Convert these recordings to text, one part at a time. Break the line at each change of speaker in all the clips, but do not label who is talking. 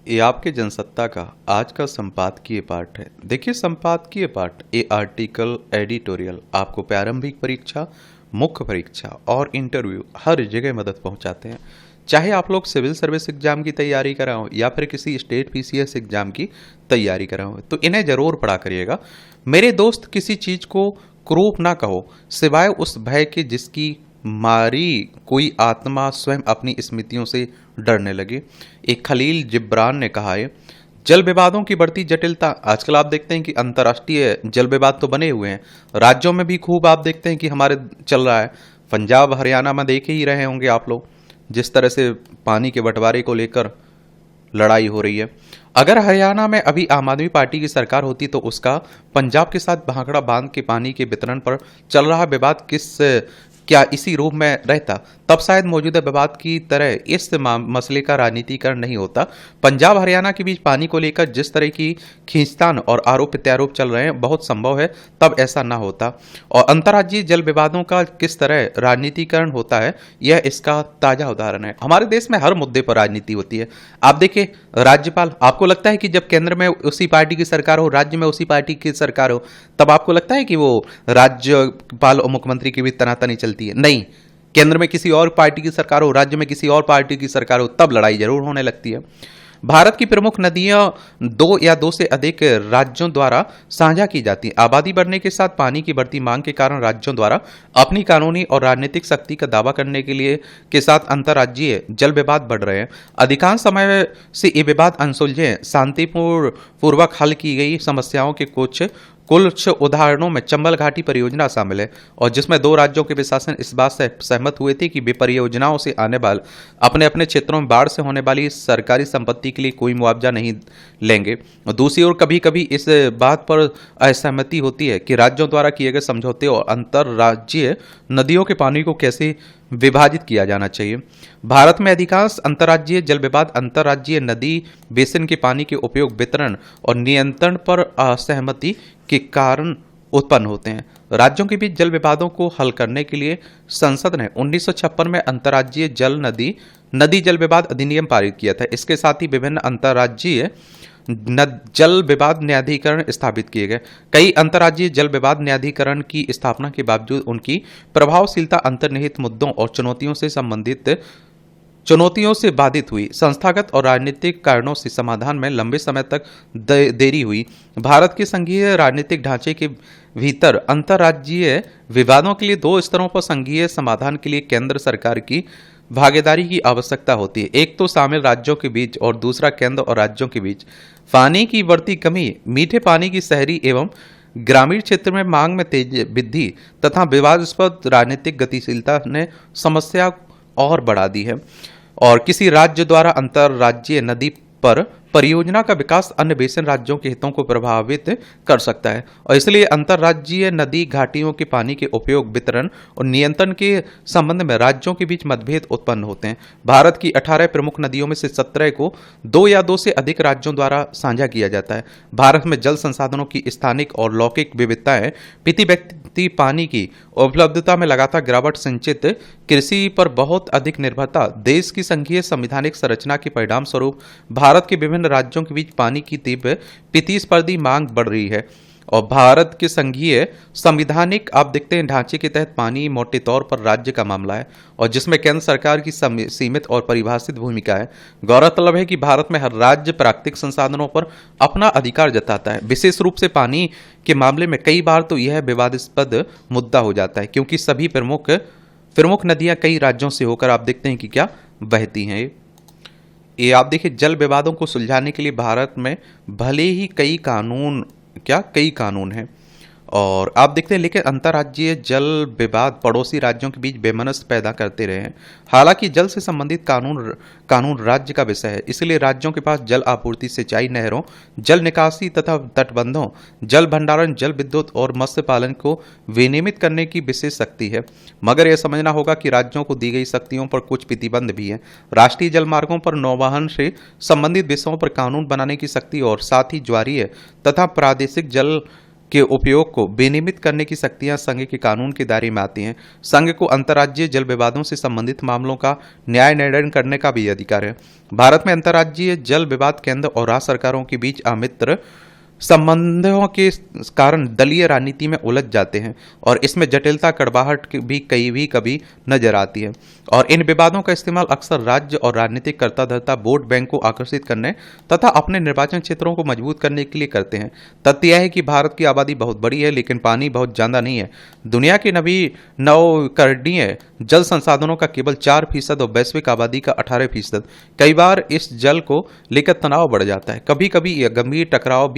ये आपके जनसत्ता का आज का संपादकीय पाठ है। देखिए, संपादकीय पाठ ये आर्टिकल, एडिटोरियल आपको प्रारंभिक परीक्षा, मुख्य परीक्षा और इंटरव्यू हर जगह मदद पहुंचाते हैं। चाहे आप लोग सिविल सर्विस एग्जाम की तैयारी कर रहे हो या फिर किसी स्टेट पीसीएस एग्जाम की तैयारी कर रहे हो, तो इन्हें जरूर पढ़ा करिएगा। मेरे दोस्त, किसी चीज को क्रूप ना कहो सिवाय उस भय के जिसकी मारी कोई आत्मा स्वयं अपनी स्मृतियों से डरने लगे। एक खलील जिब्रान ने कहा है, जल विवादों की बढ़ती जटिलता। आजकल आप देखते हैं कि अंतर्राष्ट्रीय जल विवाद तो बने हुए हैं, राज्यों में भी खूब आप देखते हैं कि हमारे चल रहा है। पंजाब हरियाणा में देख ही रहे होंगे आप लोग, जिस तरह से पानी के बंटवारे को लेकर लड़ाई हो रही है। अगर हरियाणा में अभी आम आदमी पार्टी की सरकार होती तो उसका पंजाब के साथ भाखड़ा बांध के पानी के वितरण पर चल रहा विवाद क्या इसी रूप में रहता, तब शायद मौजूदा विवाद की तरह इस मसले का राजनीतिकरण नहीं होता। पंजाब हरियाणा के बीच पानी को लेकर जिस तरह की खींचतान और आरोप प्रत्यारोप चल रहे हैं, बहुत संभव है तब ऐसा ना होता। और अंतर्राज्यीय जल विवादों का किस तरह राजनीतिकरण होता है, यह इसका ताजा उदाहरण है। हमारे देश में हर मुद्दे पर राजनीति होती है। आप देखिए, राज्यपाल, आपको लगता है कि जब केंद्र में उसी पार्टी की सरकार हो, राज्य में उसी पार्टी की सरकार हो, तब आपको लगता है कि वो राज्यपाल और मुख्यमंत्री की भी तनातनी चलती है? नहीं। केंद्र में किसी और पार्टी की सरकार हो, राज्य में किसी और पार्टी की सरकार हो, तब लड़ाई जरूर होने लगती है। भारत की प्रमुख नदियां दो या दो से अधिक राज्यों द्वारा साझा की जाती हैं। आबादी बढ़ने के साथ पानी की बढ़ती मांग के कारण राज्यों द्वारा अपनी कानूनी और राजनीतिक शक्ति का दावा करने के साथ अंतर्राज्यीय जल विवाद बढ़ रहे हैं। अधिकांश समय से ये विवाद अनसुलझे, शांतिपूर्वक हल की गई समस्याओं के कुछ उदाहरणों में चंबल घाटी परियोजना शामिल है, और जिसमें दो राज्यों के प्रशासन इस बात से सहमत हुए थे कि वे परियोजनाओं से आने वाले अपने अपने क्षेत्रों में बाढ़ से होने वाली सरकारी संपत्ति के लिए कोई मुआवजा नहीं लेंगे। दूसरी ओर कभी कभी इस बात पर असहमति होती है कि राज्यों द्वारा किए गए समझौते और अंतर्राज्यीय नदियों के पानी को कैसे विभाजित किया जाना चाहिए। भारत में अधिकांश अंतर्राज्यीय जल विवाद अंतर्राज्यीय नदी बेसिन के पानी के उपयोग, वितरण और नियंत्रण पर असहमति के कारण उत्पन्न होते हैं। राज्यों के बीच जल विवादों को हल करने के लिए संसद ने 1956 में अंतर्राज्यीय नदी जल विवाद अधिनियम पारित किया था। इसके साथ ही विभिन्न अंतर्राज्यीय जल विवाद न्यायाधिकरण स्थापित किए गए। कई अंतर्राज्यीय जल विवाद न्यायाधिकरण की स्थापना के बावजूद उनकी प्रभावशीलता अंतर्निहित मुद्दों और चुनौतियों से बाधित हुई। संस्थागत और राजनीतिक कारणों से समाधान में लंबे समय तक देरी हुई। भारत के संघीय राजनीतिक ढांचे के भीतर अंतर्राज्यीय विवादों के लिए दो स्तरों पर संघीय समाधान के लिए केंद्र सरकार की भागीदारी की आवश्यकता होती है। एक तो शामिल राज्यों के बीच और दूसरा केंद्र और राज्यों के बीच। पानी की बढ़ती कमी, मीठे पानी की शहरी एवं ग्रामीण क्षेत्र में मांग में तेज वृद्धि तथा विवादास्पद राजनीतिक गतिशीलता ने समस्या और बढ़ा दी है, और किसी राज्य द्वारा अंतर्राज्यीय नदी पर परियोजना का विकास अन्य बेसिन राज्यों के हितों को प्रभावित कर सकता है, और इसलिए अंतर्राज्यीय नदी घाटियों के पानी के उपयोग, वितरण और नियंत्रण के संबंध में राज्यों के बीच मतभेद उत्पन्न होते हैं। भारत की 18 प्रमुख नदियों में से 17 को दो या दो से अधिक राज्यों द्वारा साझा किया जाता है। भारत में जल संसाधनों की स्थानिक और लौकिक विविधताएं, प्रति व्यक्ति पानी की उपलब्धता में लगातार गिरावट, सिंचित कृषि पर बहुत अधिक निर्भरता, देश की संघीय संवैधानिक संरचना के परिणाम स्वरूप भारत के विभिन्न राज्यों के बीच पानी की तीव्र प्रतिस्पर्धी मांग बढ़ रही है। और भारत के संघीय संवैधानिक आप देखते हैं ढांचे के तहत पानी मोटे तौर पर राज्य का मामला है, और जिसमें केंद्र सरकार की सीमित और परिभाषित भूमिका है। गौरतलब है कि भारत में हर राज्य प्राकृतिक संसाधनों पर अपना अधिकार जताता है। विशेष रूप से पानी के मामले में कई बार तो यह विवादास्पद मुद्दा हो जाता है, क्योंकि सभी प्रमुख नदियां कई राज्यों से होकर आप देखते हैं कि क्या बहती हैं। ये आप देखिए, जल विवादों को सुलझाने के लिए भारत में भले ही कई कानून हैं, और आप देखते हैं, लेकिन अंतर्राज्यीय जल विवाद पड़ोसी राज्यों के बीच बेमनस पैदा करते रहे हैं। हालांकि जल से संबंधित कानून राज्य का विषय है, इसलिए राज्यों के पास जल आपूर्ति, सिंचाई, नहरों, जल निकासी तथा तटबंधों, जल भंडारण, जल विद्युत और मत्स्य पालन को विनियमित करने की विशेष शक्ति है। मगर यह समझना होगा कि राज्यों को दी गई शक्तियों पर कुछ प्रतिबंध भी हैं। राष्ट्रीय जल मार्गों पर नौवहन से संबंधित विषयों पर कानून बनाने की शक्ति और साथ ही ज्वारीय तथा प्रादेशिक जल के उपयोग को विनियमित करने की शक्तियां संघ के कानून के दायरे में आती हैं। संघ को अंतर्राज्यीय जल विवादों से संबंधित मामलों का न्याय निर्णय करने का भी अधिकार है। भारत में अंतर्राज्यीय जल विवाद केंद्र और राज्य सरकारों के बीच अमित्र संबंधों के कारण दलीय राजनीति में उलझ जाते हैं और इसमें जटिलता कड़वाहट भी कभी नजर आती है। और इन विवादों का इस्तेमाल अक्सर राज्य और राजनीतिक कर्ता धर्ता वोट बैंक को आकर्षित करने तथा अपने निर्वाचन क्षेत्रों को मजबूत करने के लिए करते हैं। तथ्य यह है कि भारत की आबादी बहुत बड़ी है लेकिन पानी बहुत ज्यादा नहीं है। दुनिया के नवीकरणीय जल संसाधनों का केवल 4% और वैश्विक आबादी का 18%। कई बार इस जल को लेकर तनाव बढ़ जाता है, कभी कभी यह गंभीर टकराव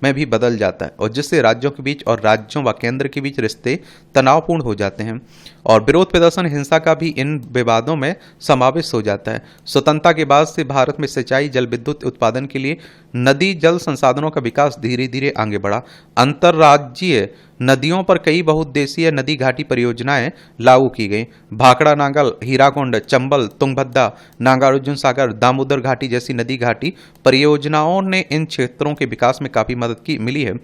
में भी बदल जाता है और जिससे राज्यों के बीच और राज्यों व केंद्र के बीच रिश्ते तनावपूर्ण हो जाते हैं और विरोध प्रदर्शन हिंसा का भी इन विवादों में समावेश हो जाता है। स्वतंत्रता के बाद से भारत में सिंचाई जल विद्युत उत्पादन के लिए नदी जल संसाधनों का विकास धीरे धीरे आगे बढ़ा। अंतर्राज्यीय नदियों पर कई बहुउद्देशीय नदी घाटी परियोजनाएं लागू की गई। भाखड़ा नांगल, हीराकुंड, चंबल, तुंगभद्रा, नागार्जुन सागर, दामोदर घाटी जैसी नदी घाटी परियोजनाओं ने इन क्षेत्रों के विकास में काफी मदद मिली है।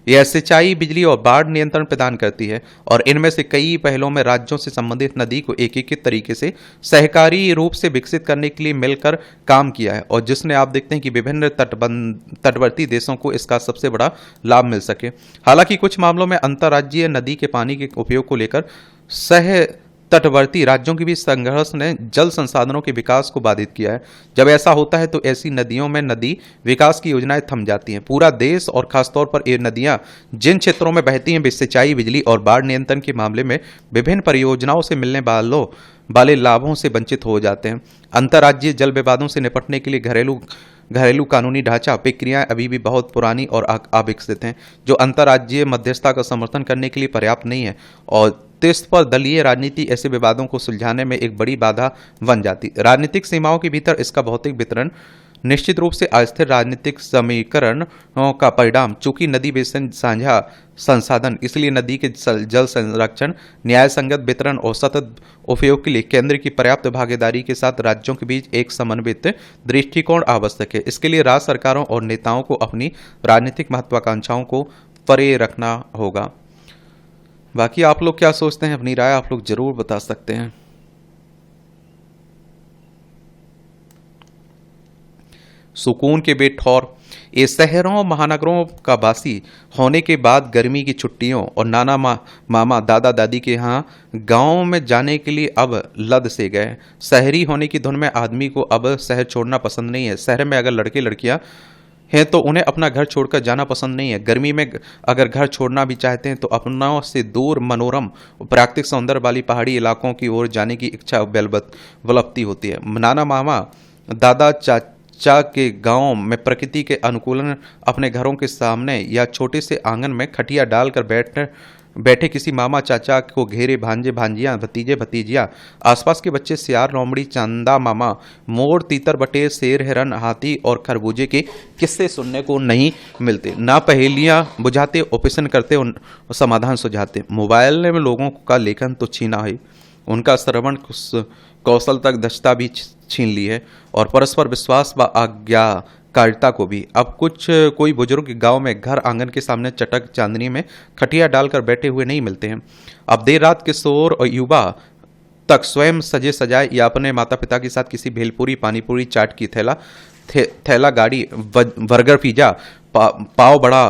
यह सिंचाई, बिजली और बाढ़ नियंत्रण प्रदान करती है और इनमें से कई पहलों में राज्यों से संबंधित नदी को एकीकृत तरीके से सहकारी रूप से विकसित करने के लिए मिलकर काम किया है और जिसने आप देखते हैं कि विभिन्न तटवर्ती देशों को इसका सबसे बड़ा लाभ मिल सके। हालांकि कुछ मामलों में अंतर्राज्यीय नदी के पानी के उपयोग को लेकर सह तटवर्ती राज्यों के बीच संघर्ष ने जल संसाधनों के विकास को बाधित किया है। जब ऐसा होता है तो ऐसी नदियों में नदी विकास की योजनाएं थम जाती हैं। पूरा देश और खासतौर पर ये नदियां जिन क्षेत्रों में बहती हैं वे सिंचाई, बिजली और बाढ़ नियंत्रण के मामले में विभिन्न परियोजनाओं से मिलने वाले लाभों से वंचित हो जाते हैं। अंतर्राज्यीय जल विवादों से निपटने के लिए घरेलू कानूनी ढांचा प्रक्रियाएं अभी भी बहुत पुरानी और अविकसित हैं, जो अंतर्राज्यीय मध्यस्थता का समर्थन करने के लिए पर्याप्त नहीं है और इस पर दलीय राजनीति ऐसे विवादों को सुलझाने में एक बड़ी बाधा बन जाती। राजनीतिक सीमाओं के भीतर इसका भौतिक वितरण निश्चित रूप से अस्थिर राजनीतिक समीकरणों का परिणाम। चूंकि नदी बेसिन साझा संसाधन, इसलिए नदी के जल संरक्षण, न्याय संगत वितरण और सतत उपयोग के लिए केंद्र की पर्याप्त भागीदारी के साथ राज्यों के बीच एक समन्वित दृष्टिकोण आवश्यक है। इसके लिए राज्य सरकारों और नेताओं को अपनी राजनीतिक महत्वाकांक्षाओं को परे रखना होगा। बाकी आप लोग क्या सोचते हैं, अपनी राय आप लोग जरूर बता सकते हैं। सुकून के बेठौर ये शहरों महानगरों का वासी होने के बाद गर्मी की छुट्टियों और नाना मामा दादा दादी के यहाँ गांव में जाने के लिए अब लद से गए। शहरी होने की धुन में आदमी को अब शहर छोड़ना पसंद नहीं है। शहर में अगर लड़के लड़कियां हैं तो उन्हें अपना घर छोड़कर जाना पसंद नहीं है। गर्मी में अगर घर छोड़ना भी चाहते हैं तो अपनों से दूर मनोरम प्राकृतिक सौंदर्य वाली पहाड़ी इलाकों की ओर जाने की इच्छा बलपती होती है। नाना मामा दादा चाचा के गांव में प्रकृति के अनुकूलन अपने घरों के सामने या छोटे से आंगन में खटिया डालकर बैठे किसी मामा चाचा को घेरे भांजे भांजियां, भतीजे भतीजियां, आसपास के बच्चे सियार, लोमड़ी, चंदा मामा, मोर, तीतर, बटेर, शेर, हिरन, हाथी और खरबूजे के किस्से सुनने को नहीं मिलते। ना पहेलियां बुझाते, ऑपरेशन करते और समाधान सुझाते। मोबाइल ने लोगों का लेखन तो छीना है, उनका श्रवण कौशल तक दक्षता भी छीन ली है और परस्पर विश्वास व आज्ञाकारिता को भी। अब कोई बुजुर्ग गांव में घर आंगन के सामने चटक चांदनी में खटिया डालकर बैठे हुए नहीं मिलते हैं। अब देर रात किशोर और युवा तक स्वयं सजे सजाए या अपने माता पिता के साथ किसी भेलपुरी, पानीपुरी, चाट की थैला गाड़ी, बर्गर, पिज्जा, पाव बड़ा,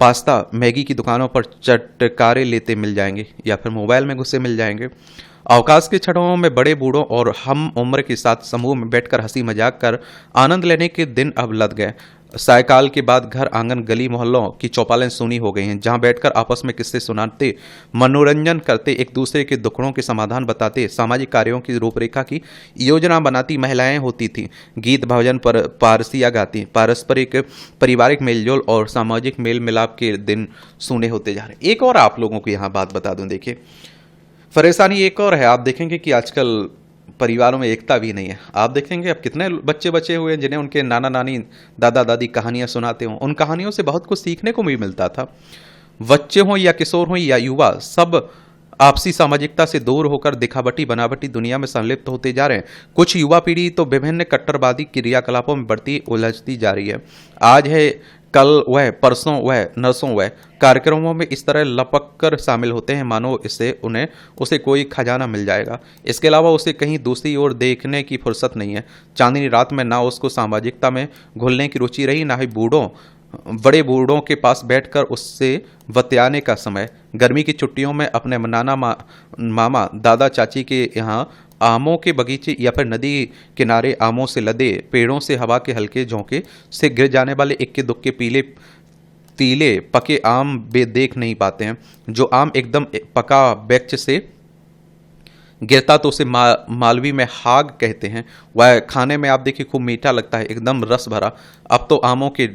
पास्ता, मैगी की दुकानों पर चटकारे लेते मिल जाएंगे या फिर मोबाइल में घुसे मिल जाएंगे। अवकाश के क्षणों में बड़े बूढ़ों और हम उम्र के साथ समूह में बैठकर हंसी मजाक कर आनंद लेने के दिन अब लद गए। सायकाल के बाद घर आंगन गली मोहल्लों की चौपालें सुनी हो गई हैं, जहां बैठकर आपस में किस्से सुनाते, मनोरंजन करते, एक दूसरे के दुखड़ों के समाधान बताते, सामाजिक कार्यों की रूपरेखा की योजना बनाती महिलाएं होती थीं। गीत भजन पर पारसियां गाती, पारस्परिक पारिवारिक मेलजोल और सामाजिक मेल मिलाप के दिन सुने होते जा रहे। एक और आप लोगों को यहाँ बात बता दूं, देखिए परेशानी एक और है। आप देखेंगे कि आजकल परिवारों में एकता भी नहीं है। आप देखेंगे अब कितने बच्चे बचे हुए हैं जिन्हें उनके नाना नानी, दादा दादी कहानियां सुनाते हों। उन कहानियों से बहुत कुछ सीखने को भी मिलता था। बच्चे हों या किशोर हों या युवा, सब आपसी सामाजिकता से दूर होकर दिखावटी बनावटी दुनिया में संलिप्त होते जा रहे हैं। कुछ युवा पीढ़ी तो विभिन्न कट्टरवादी क्रियाकलापों में बढ़ती उलझती जा रही है। आज है कल वह, परसों वह, नरसों वह कार्यक्रमों में इस तरह लपक कर शामिल होते हैं मानो इससे उन्हें उसे कोई खजाना मिल जाएगा। इसके अलावा उसे कहीं दूसरी ओर देखने की फुर्सत नहीं है। चांदनी रात में ना उसको सामाजिकता में घुलने की रुचि रही, ना ही बड़े बूढ़ों के पास बैठकर उससे बतियाने का समय। गर्मी की छुट्टियों में अपने मामा दादा चाची के यहाँ आमों के बगीचे या फिर नदी किनारे आमों से लदे पेड़ों से हवा के हल्के झोंके से गिर जाने वाले इक्के दुक्के तीले पके आम बे देख नहीं पाते हैं। जो आम एकदम पका बेच से गिरता तो उसे मालवी में हाग कहते हैं। वह खाने में आप देखिए खूब मीठा लगता है, एकदम रस भरा। अब तो आमों के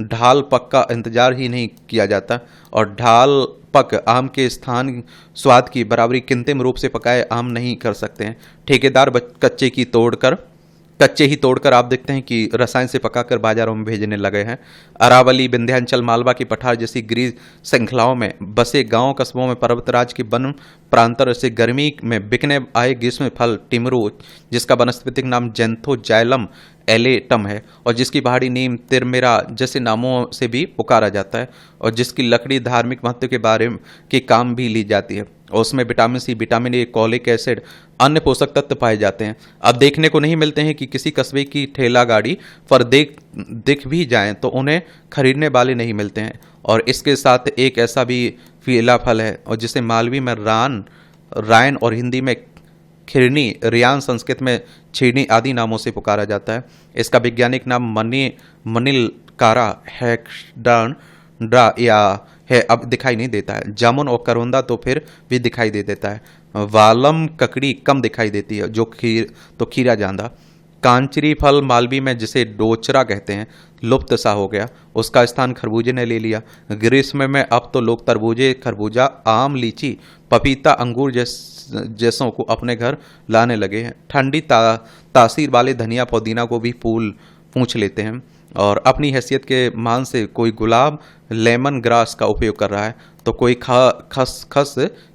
ढाल पक का इंतजार ही नहीं किया जाता, और ढाल पक आम के स्वाद की बराबरी कृत्रिम रूप से पकाए आम नहीं कर सकते हैं। ठेकेदार कच्चे ही तोड़कर आप देखते हैं कि रसायन से पकाकर बाजारों में भेजने लगे हैं। अरावली, विंध्याचल, मालवा की पठार जैसी गिरी श्रृंखलाओं में बसे गांव कस्बों में पर्वतराज के वन प्रांतर से गर्मी में बिकने आए ग्रीष्म फल टिमरू, जिसका वनस्पतिक नाम जेंथोजाइलम एलेटम है और जिसकी पहाड़ी नीम तिरमिरा जैसे नामों से भी पुकारा जाता है, और जिसकी लकड़ी धार्मिक महत्व के बारे के काम भी ली जाती है, और उसमें vitamin C, vitamin A, folic acid, अन्य पोषक तत्व पाए जाते हैं। अब देखने को नहीं मिलते हैं कि किसी कस्बे की ठेला गाड़ी पर दिख भी जाएं तो उन्हें खरीदने वाले नहीं मिलते हैं। और इसके साथ एक ऐसा भी पीला फल है और जिसे मालवी में रायन और हिंदी में खिरनी, रियान संस्कृत में छीनी आदि नामों से पुकारा जाता है। इसका वैज्ञानिक नाम मनिलकारा हेक्सांड्रा या है, अब दिखाई नहीं देता है। जामुन और करौंदा तो फिर भी दिखाई दे देता है। वालम ककड़ी कम दिखाई देती है, जो खीरा जांदा। कांचरी फल मालवी में जिसे डोचरा कहते हैं लुप्त सा हो गया, उसका स्थान खरबूजे ने ले लिया। ग्रीष्म में अब तो लोग तरबूजे, खरबूजा, आम, लीची, पपीता, अंगूर जैसों को अपने घर लाने लगे हैं। ठंडी तासीर वाले धनिया पुदीना को भी पूछ लेते हैं, और अपनी हैसियत के मान से कोई गुलाब, लेमन ग्रास का उपयोग कर रहा है, तो कोई खस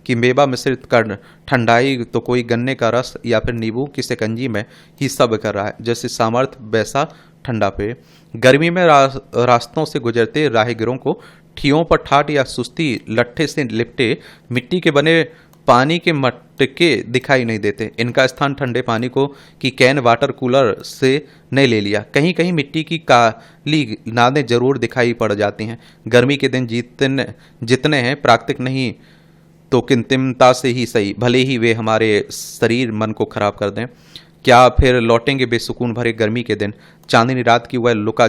की मेवा मिश्रित कर ठंडाई, तो कोई गन्ने का रस या फिर नींबू की शिकंजी में ही सब कर रहा है। जैसे सामर्थ्य वैसा ठंडा पेय। गर्मी में रास्तों से गुजरते राहगीरों को ठियों पर ठाट या सुस्ती लट्ठे से लिपटे मिट्टी के बने पानी के मटके दिखाई नहीं देते। इनका स्थान ठंडे पानी को की कैन वाटर कूलर से ने ले लिया। कहीं कहीं मिट्टी की काली नादें जरूर दिखाई पड़ जाती हैं। गर्मी के दिन जितने हैं प्राकृतिक नहीं तो कृत्रिमता से ही सही, भले ही वे हमारे शरीर मन को खराब कर दें। क्या फिर लौटेंगे बेसुकून भरे गर्मी के दिन? चांदनी रात की वह लुका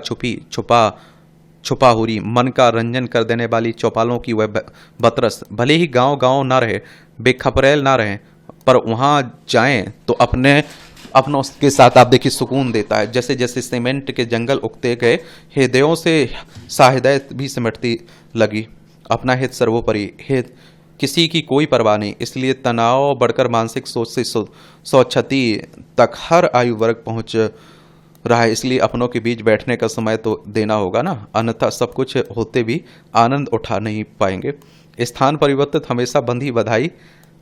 छुपा हुरी, मन का रंजन कर देने वाली चौपालों की वह बतरस, भले ही गांव गांव ना रहे, बेखबरैल ना रहे, पर वहां जाएं तो अपनों के साथ आप देखिए सुकून देता है। जैसे जैसे सीमेंट के जंगल उगते गए, हृदयों से साहिदायत भी सिमटती लगी। अपना हित सर्वोपरि, हित किसी की कोई परवाह नहीं। इसलिए तनाव बढ़कर मानसिक सोच से स्वच्छति तक हर आयु वर्ग पहुंच रहा है। इसलिए अपनों के बीच बैठने का समय तो देना होगा ना, अन्यथा सब कुछ होते भी आनंद उठा नहीं पाएंगे। स्थान परिवर्तित हमेशा बंधी बधाई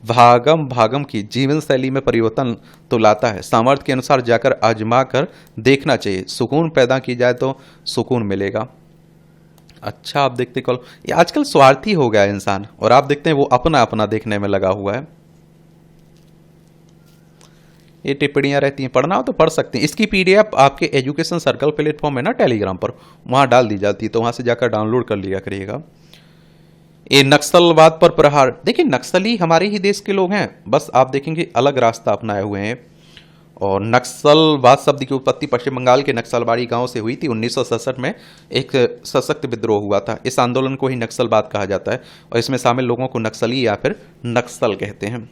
भागम की जीवन शैली में परिवर्तन तो लाता है। सामर्थ्य के अनुसार जाकर आजमा कर देखना चाहिए। सुकून पैदा की जाए तो सुकून मिलेगा। अच्छा, आप देखते कल ये आजकल स्वार्थी हो गया है इंसान, और आप देखते हैं वो अपना अपना देखने में लगा हुआ है। ये टिप्पणियां रहती हैं, पढ़ना हो तो पढ़ सकते हैं। इसकी पीडीएफ आपके एजुकेशन सर्कल प्लेटफॉर्म है ना टेलीग्राम पर, वहां डाल दी जाती है, तो वहां से जाकर डाउनलोड कर लिया करिएगा। ये नक्सलवाद पर प्रहार, देखिए नक्सली हमारे ही देश के लोग हैं, बस आप देखेंगे अलग रास्ता अपनाए हुए हैं। और नक्सलवाद शब्द की उत्पत्ति पश्चिम बंगाल के नक्सलबाड़ी गांव से हुई थी। 1967 में एक सशक्त विद्रोह हुआ था। इस आंदोलन को ही नक्सलवाद कहा जाता है, और इसमें शामिल लोगों को नक्सली या फिर नक्सल कहते हैं।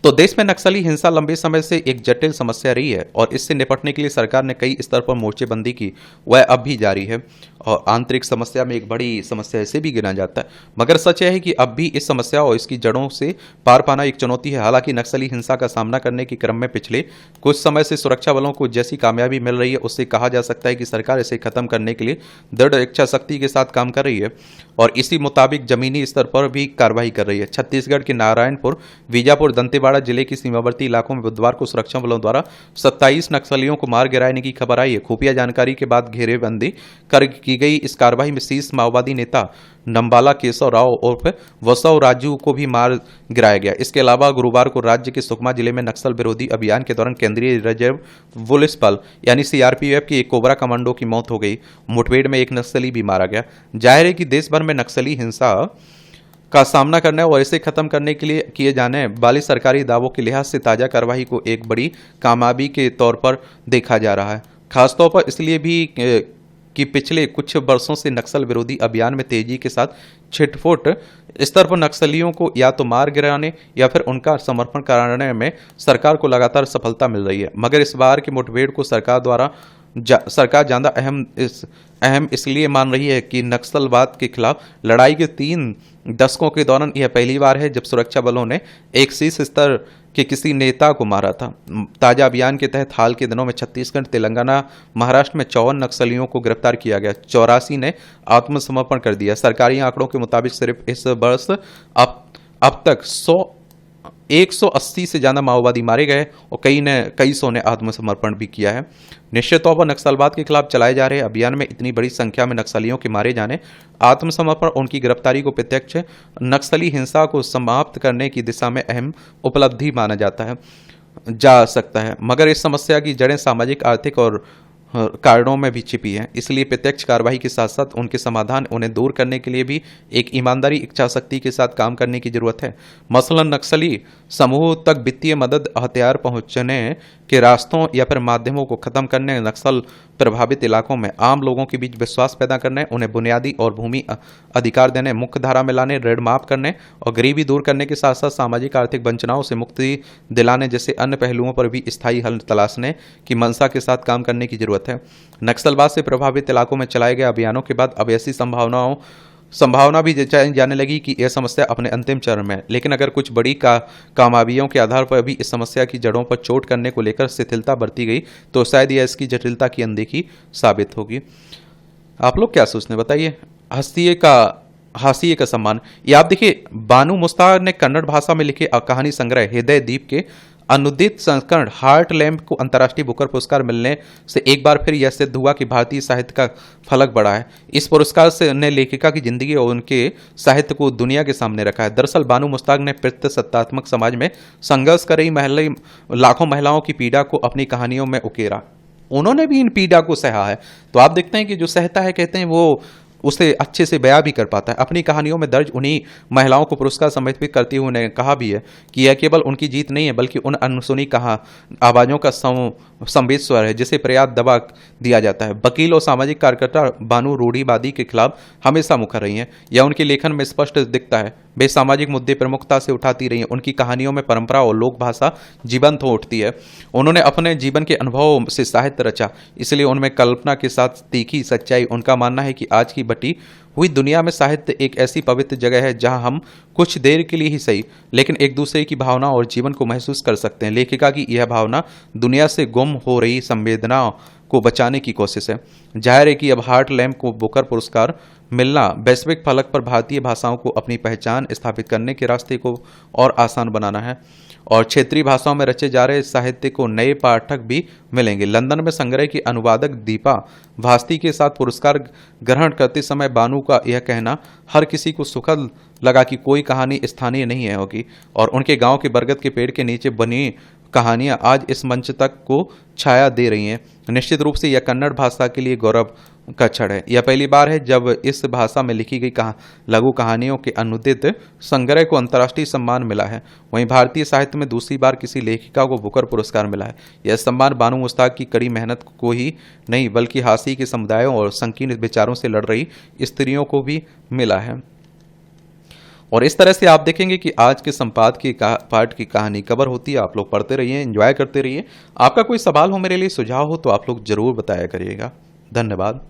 तो देश में नक्सली हिंसा लंबे समय से एक जटिल समस्या रही है, और इससे निपटने के लिए सरकार ने कई स्तर पर मोर्चेबंदी की, वह अब भी जारी है। और आंतरिक समस्या में एक बड़ी समस्या इसे भी गिना जाता है। मगर सच यह है कि अब भी इस समस्या और इसकी जड़ों से पार पाना एक चुनौती है। हालांकि नक्सली हिंसा का सामना करने के क्रम में पिछले कुछ समय से सुरक्षा बलों को जैसी कामयाबी मिल रही है, उससे कहा जा सकता है कि सरकार इसे खत्म करने के लिए दृढ़ इच्छा शक्ति के साथ काम कर रही है, और इसी मुताबिक जमीनी स्तर पर भी कार्रवाई कर रही है। छत्तीसगढ़ के नारायणपुर, बीजापुर, दंतेवाड़ा दंतेवाड़ा जिले की सीमावर्ती इलाकों में बुधवार को सुरक्षा बलों द्वारा 27 नक्सलियों को मार गिराने की खबर आई है। खुफिया जानकारी के बाद घेरेबंदी कर की गई इस कार्रवाई में शीर्ष माओवादी नेता नंबाला केशव राव उर्फ वसव राजू को भी मार गिराया गया। इसके अलावा गुरुवार को राज्य के सुकमा जिले में नक्सल विरोधी अभियान के दौरान केंद्रीय रिजर्व पुलिस बल यानी सीआरपीएफ की एक कोबरा कमांडो की मौत हो गई। मुठभेड़ में एक नक्सली भी मारा गया। जाहिर है कि देश भर में नक्सली हिंसा का सामना करने और इसे खत्म करने के लिए किए जाने वाले सरकारी दावों के लिहाज से ताजा कार्रवाई को एक बड़ी कामयाबी के तौर पर देखा जा रहा है। खासतौर पर इसलिए भी कि पिछले कुछ वर्षों से नक्सल विरोधी अभियान में तेजी के साथ छिटपुट स्तर पर नक्सलियों को या तो मार गिराने या फिर उनका समर्पण कराने में सरकार को लगातार सफलता मिल रही है। मगर इस बार की मुठभेड़ को सरकार ज्यादा अहम इसलिए मान रही है कि नक्सलवाद के खिलाफ लड़ाई के 3 दशकों के दौरान यह पहली बार है जब सुरक्षा बलों ने एक शीर्ष स्तर के किसी नेता को मारा था। ताजा अभियान के तहत हाल के दिनों में छत्तीसगढ़, तेलंगाना, महाराष्ट्र में 54 नक्सलियों को गिरफ्तार किया गया। 84 ने आत्मसमर्पण कर दिया। सरकारी आंकड़ों के मुताबिक सिर्फ इस वर्ष अब तक 180 से ज्यादा माओवादी मारे गए और कई सौ ने आत्मसमर्पण भी किया है। निश्चित तौर पर नक्सलवाद के खिलाफ चलाए जा रहे अभियान में इतनी बड़ी संख्या में नक्सलियों के मारे जाने, आत्मसमर्पण, उनकी गिरफ्तारी को प्रत्यक्ष नक्सली हिंसा को समाप्त करने की दिशा में अहम उपलब्धि माना जा सकता है। मगर इस समस्या की जड़ें सामाजिक, आर्थिक और कारणों में भी छिपी है। इसलिए प्रत्यक्ष कार्रवाई के साथ साथ उनके समाधान, उन्हें दूर करने के लिए भी एक ईमानदारी, इच्छा शक्ति के साथ काम करने की जरूरत है। मसलन नक्सली समूह तक वित्तीय मदद, हथियार पहुंचने के रास्तों या फिर माध्यमों को खत्म करने, नक्सल प्रभावित इलाकों में आम लोगों के बीच विश्वास पैदा करने, उन्हें बुनियादी और भूमि अधिकार देने, मुख्य धारा में लाने, ऋण माफ करने और गरीबी दूर करने के साथ साथ सामाजिक आर्थिक वंचनाओं से मुक्ति दिलाने जैसे अन्य पहलुओं पर भी स्थायी हल तलाशने की मंशा के साथ काम करने की जरूरत है। नक्सलवाद से प्रभावित इलाकों में चलाए गए अभियानों के बाद अब ऐसी संभावना भी जाने लगी कि यह समस्या अपने अंतिम चरण में है। लेकिन अगर कुछ बड़ी कामयाबियों के आधार पर भी इस समस्या की जड़ों पर चोट करने को लेकर शिथिलता बरती गई तो शायद यह इसकी जटिलता की अनदेखी साबित होगी। आप लोग क्या सोचते हैं बताइए। हाशिए का सम्मान, ये आप देखिए, बानू मुश्ताक ने कन्नड़ भाषा में लिखे कहानी संग्रह हृदय दीप के अनुदित संस्करण हार्ट लैम्प को अंतर्राष्ट्रीय बुकर पुरस्कार मिलने से एक बार फिर यह सिद्ध हुआ कि भारतीय साहित्य का फलक बढ़ा है। इस पुरस्कार से ने लेखिका की जिंदगी और उनके साहित्य को दुनिया के सामने रखा है। दरअसल बानू मुश्ताक ने प्रतिसत्तात्मक समाज में संघर्ष कर रही लाखों महिलाओं की पीड़ा को अपनी कहानियों में उकेरा। उन्होंने भी इन पीड़ा को सहा है। तो आप देखते हैं कि जो सहता है, कहते हैं वो उसे अच्छे से बयां भी कर पाता है। अपनी कहानियों में दर्ज उन्हीं महिलाओं को पुरस्कार समर्पित करते हुए उन्हें कहा भी है कि यह केवल उनकी जीत नहीं है बल्कि उन अनसुनी आवाजों का संवेद स्वर है जिसे पर्याप्त दबा दिया जाता है। वकील और सामाजिक कार्यकर्ता बानू रूढ़िवादी के खिलाफ हमेशा मुखर रही हैं। यह उनके लेखन में स्पष्ट दिखता है। वे सामाजिक मुद्दे प्रमुखता से उठाती रही हैं। उनकी कहानियों में परंपरा और लोक भाषा जीवंत हो उठती है। उन्होंने अपने जीवन के अनुभवों से साहित्य रचा, इसलिए उनमें कल्पना के साथ तीखी सच्चाई। उनका मानना है कि आज की बटी हुई दुनिया में साहित्य एक ऐसी पवित्र जगह है जहां हम कुछ देर के लिए ही सही लेकिन एक दूसरे की भावना और जीवन को महसूस कर सकते हैं। लेखिका की यह भावना दुनिया से गुम हो रही संवेदनाओं को बचाने की कोशिश है। जाहिर है कि अब हार्ट लैम्प को बुकर पुरस्कार मिलना वैश्विक फलक पर भारतीय भाषाओं को अपनी पहचान स्थापित करने के रास्ते को और आसान बनाना है और क्षेत्रीय भाषाओं में रचे जा रहे साहित्य को नए पाठक भी मिलेंगे। लंदन में संग्रह की अनुवादक दीपा भास्ती के साथ पुरस्कार ग्रहण करते समय बानू का यह कहना हर किसी को सुखद लगा कि कोई कहानी स्थानीय नहीं है होगी और उनके गांव के बरगद के पेड़ के नीचे बनी कहानियां आज इस मंच तक को छाया दे रही हैं। निश्चित रूप से यह कन्नड़ भाषा के लिए गौरव का क्षण है। यह पहली बार है जब इस भाषा में लिखी गई लघु कहानियों के अनुदित संग्रह को अंतर्राष्ट्रीय सम्मान मिला है। वहीं भारतीय साहित्य में दूसरी बार किसी लेखिका को बुकर पुरस्कार मिला है। यह सम्मान बानू मुश्ताक की कड़ी मेहनत को ही नहीं बल्कि हाशिए के समुदायों और संकीर्ण विचारों से लड़ रही स्त्रियों को भी मिला है। और इस तरह से आप देखेंगे कि आज के संपाद की पाठ की कहानी कवर होती है। आप लोग पढ़ते रहिए, एंजॉय करते रहिए। आपका कोई सवाल हो, मेरे लिए सुझाव हो तो आप लोग जरूर बताया करिएगा। धन्यवाद।